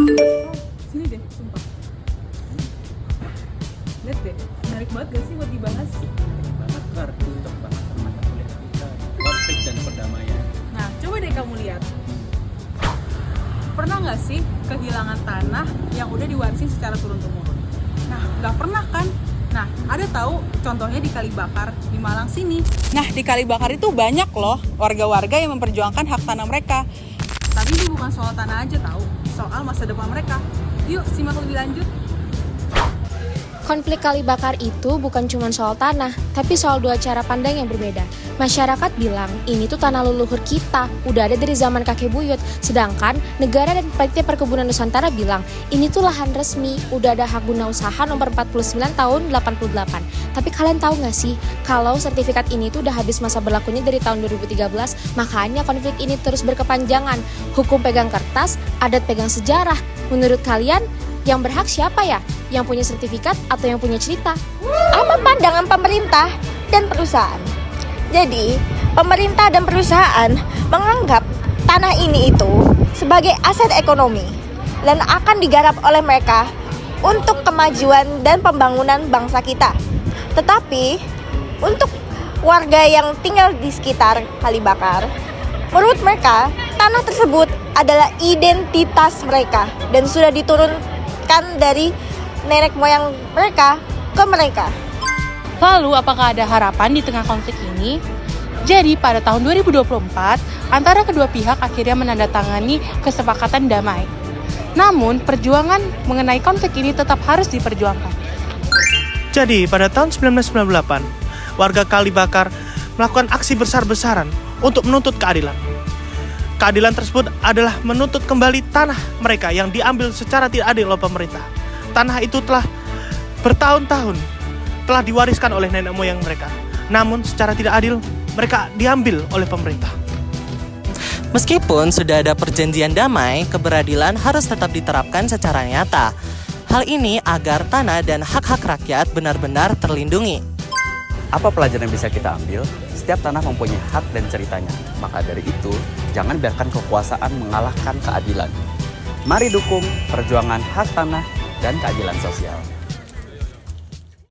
Oh, sini deh, sumpah. Lihat deh, menarik banget gak sih buat dibahas? Banget Kar, cocok banget sama mata kuliah kita, konflik dan perdamaian. Nah, coba deh kamu lihat. Pernah nggak sih kehilangan tanah yang udah diwarisin secara turun-temurun? Nah, nggak pernah kan? Nah, ada tahu contohnya di Kalibakar, di Malang sini. Nah, di Kalibakar itu banyak loh warga-warga yang memperjuangkan hak tanah mereka. Tapi ini bukan soal tanah aja tahu, soal masa depan mereka. Yuk, simak lebih lanjut. Konflik Kalibakar itu bukan cuma soal tanah, tapi soal dua cara pandang yang berbeda. Masyarakat bilang, ini tuh tanah leluhur kita, udah ada dari zaman kakek buyut. Sedangkan negara dan PT Perkebunan Nusantara bilang, ini tuh lahan resmi, udah ada hak guna usaha nomor 49 tahun 88. Tapi kalian tahu nggak sih, kalau sertifikat ini tuh udah habis masa berlakunya dari tahun 2013, makanya konflik ini terus berkepanjangan. Hukum pegang kertas, adat pegang sejarah. Menurut kalian, yang berhak siapa ya? Yang punya sertifikat atau yang punya cerita? Apa pandangan pemerintah dan perusahaan? Jadi, pemerintah dan perusahaan menganggap tanah ini itu sebagai aset ekonomi dan akan digarap oleh mereka untuk kemajuan dan pembangunan bangsa kita. Tetapi, untuk warga yang tinggal di sekitar Kalibakar, menurut mereka, tanah tersebut adalah identitas mereka dan sudah diturunkan dari nenek moyang mereka ke mereka. Lalu, apakah ada harapan di tengah konflik ini? Jadi, pada tahun 2024, antara kedua pihak akhirnya menandatangani kesepakatan damai. Namun, perjuangan mengenai konflik ini tetap harus diperjuangkan. Jadi, pada tahun 1998, warga Kalibakar melakukan aksi besar-besaran untuk menuntut keadilan. Keadilan tersebut adalah menuntut kembali tanah mereka yang diambil secara tidak adil oleh pemerintah. Tanah itu telah bertahun-tahun telah diwariskan oleh nenek moyang mereka. Namun secara tidak adil mereka diambil oleh pemerintah. Meskipun sudah ada perjanjian damai, keberadilan harus tetap diterapkan secara nyata. Hal ini agar tanah dan hak-hak rakyat benar-benar terlindungi. Apa pelajaran yang bisa kita ambil? Setiap tanah mempunyai hak dan ceritanya. Maka dari itu, jangan biarkan kekuasaan mengalahkan keadilan. Mari dukung perjuangan hak tanah dan keadilan sosial.